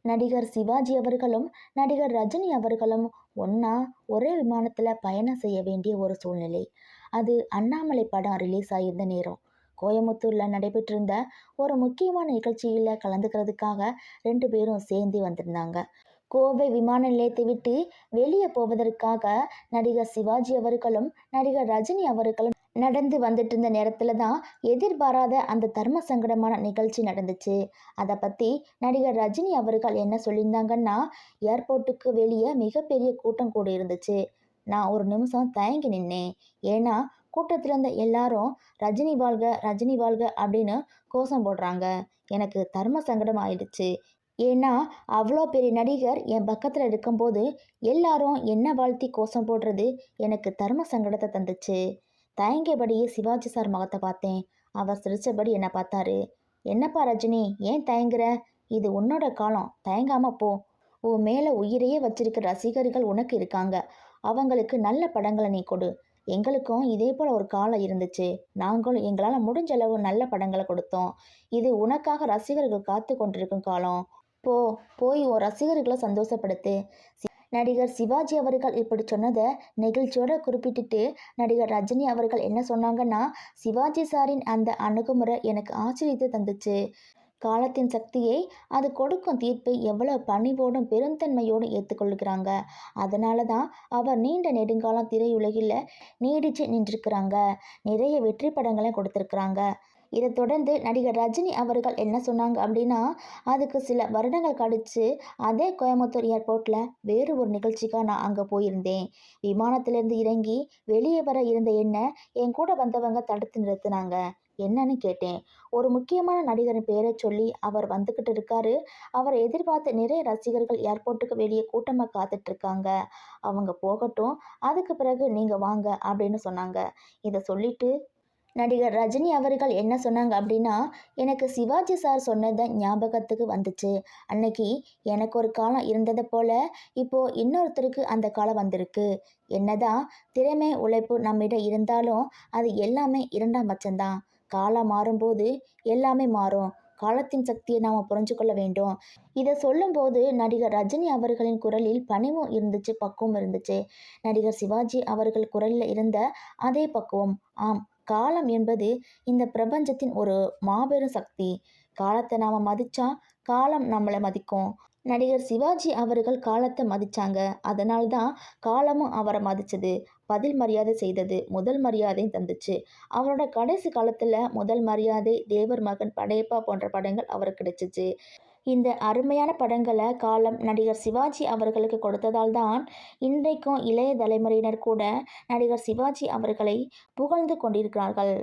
நடிகர் சிவாஜி அவர்களும் நடிகர் ரஜினி அவர்களும் ஒன்றா ஒரே விமானத்தில் பயணம் செய்ய வேண்டிய ஒரு சூழ்நிலை. அது அண்ணாமலை படம் ரிலீஸ் ஆகியிருந்த நேரம். கோயம்புத்தூரில் நடைபெற்றிருந்த ஒரு முக்கியமான நிகழ்ச்சியில் கலந்துக்கிறதுக்காக 2 பேரும் சேர்ந்து வந்திருந்தாங்க. கோவை விமான நிலையத்தை விட்டு வெளியே போவதற்காக நடிகர் சிவாஜி அவர்களும் நடிகர் ரஜினி அவர்களும் நடந்து வந்துட்டு இருந்த நேரத்துல தான் எதிர்பாராத அந்த தர்ம சங்கடமான நிகழ்ச்சி நடந்துச்சு. அதை பத்தி நடிகர் ரஜினி அவர்கள் என்ன சொல்லியிருந்தாங்கன்னா, ஏர்போர்ட்டுக்கு வெளியே மிகப்பெரிய கூட்டம் கூட இருந்துச்சு. நான் ஒரு நிமிஷம் தயங்கி நின்னேன். ஏன்னா கூட்டத்தில் இருந்த எல்லாரும் ரஜினி வாழ்க ரஜினி வாழ்க அப்படின்னு கோஷம் போடுறாங்க. எனக்கு தர்ம சங்கடம் ஆயிடுச்சு. ஏன்னா அவ்வளோ பெரிய நடிகர் என் பக்கத்தில் இருக்கும்போது எல்லாரும் என்ன வாழ்த்தி கோஷம் போடுறது எனக்கு தர்ம சங்கடத்தை தந்துச்சு. தயங்கியபடியே சிவாஜி சார் முகத்தை பார்த்தேன். அவர் சிரிச்சபடி என்னை பார்த்தாரு. என்னப்பா ரஜினி, ஏன் தயங்குற? இது உன்னோட காலம், தயங்காம போ. உன் மேலே உயிரையே வச்சிருக்கிற ரசிகர்கள் உனக்கு இருக்காங்க. அவங்களுக்கு நல்ல படங்களை நீ கொடு. எங்களுக்கும் இதே போல் ஒரு காலம் இருந்துச்சு. நாங்களும் எங்களால் முடிஞ்ச அளவு நல்ல படங்களை கொடுத்தோம். இது உனக்காக ரசிகர்கள் காத்து கொண்டிருக்கும் காலம். போய் உன் ரசிகர்களை சந்தோஷப்படுத்து. நடிகர் சிவாஜி அவர்கள் இப்படி சொன்னதை நெகிழ்ச்சியோட குறிப்பிட்டுட்டு நடிகர் ரஜினி அவர்கள் என்ன சொன்னாங்கன்னா, சிவாஜி சாரின் அந்த அணுகுமுறை எனக்கு ஆச்சரியத்தை தந்துச்சு. காலத்தின் சக்தியை அது கொடுக்கும் தீர்ப்பை எவ்வளவு பணிவோடும் பெருந்தன்மையோடும் ஏற்றுக்கொள்கிறாங்க. அதனால தான் அவர் நீண்ட நெடுங்காலம் திரையுலகில் நீடிச்சு நின்றுருக்கிறாங்க. நிறைய வெற்றி படங்களை கொடுத்துருக்குறாங்க. இதை தொடர்ந்து நடிகர் ரஜினி அவர்கள் என்ன சொன்னாங்க அப்படின்னா, அதுக்கு சில வருடங்கள் கழித்து அதே கோயம்புத்தூர் ஏர்போர்ட்டில் வேறு ஒரு நிகழ்ச்சிக்காக நான் அங்கே போயிருந்தேன். விமானத்திலேருந்து இறங்கி வெளியே வர இருந்த என்ன என் கூட வந்தவங்க தடுத்து நிறுத்தினாங்க. என்னன்னு கேட்டேன். ஒரு முக்கியமான நடிகரின் பெயரை சொல்லி அவர் வந்துக்கிட்டு இருக்காரு. அவரை எதிர்பார்த்து நிறைய ரசிகர்கள் ஏர்போர்ட்டுக்கு வெளியே கூட்டமாக காத்துட்டு இருக்காங்க. அவங்க போகட்டும், அதுக்கு பிறகு நீங்கள் வாங்க அப்படின்னு சொன்னாங்க. இதை சொல்லிட்டு நடிகர் ரஜினி அவர்கள் என்ன சொன்னாங்க அப்படின்னா, எனக்கு சிவாஜி சார் சொன்னது ஞாபகத்துக்கு வந்துச்சு. அன்னைக்கு எனக்கு ஒரு காலம் இருந்ததை போல இப்போ இன்னொருத்தருக்கு அந்த காலம் வந்திருக்கு. என்னதான் திறமை உழைப்பு நம்மிடம் இருந்தாலும் அது எல்லாமே இரண்டாம் பட்சம்தான். காலம் மாறும்போது எல்லாமே மாறும். காலத்தின் சக்தியை நாம் புரிஞ்சு கொள்ள வேண்டும். இதை சொல்லும்போது நடிகர் ரஜினி அவர்களின் குரலில் பணிவும் இருந்துச்சு, பக்குவம் இருந்துச்சு. நடிகர் சிவாஜி அவர்கள் குரலில் இருந்த அதே பக்குவம். ஆம், காலம் என்பது இந்த பிரபஞ்சத்தின் ஒரு மாபெரும் சக்தி. காலத்தை நாம் மதிச்சா காலம் நம்மளை மதிக்கும். நடிகர் சிவாஜி அவர்கள் காலத்தை மதிச்சாங்க. அதனால்தான் காலமும் அவரை மதிச்சது, பதில் மரியாதை செய்தது, முதல் மரியாதையும் தந்துச்சு. அவரோட கடைசி காலத்தில் முதல் மரியாதை, தேவர் மகன், படையப்பா போன்ற படங்கள் அவருக்கு கிடைச்சிச்சு. இந்த அருமையான படங்களை காலம் நடிகர் சிவாஜி அவர்களுக்கு கொடுத்ததால் தான் இன்றைக்கும் இளைய தலைமுறையினர் கூட நடிகர் சிவாஜி அவர்களை புகழ்ந்து கொண்டிருக்கிறார்கள்.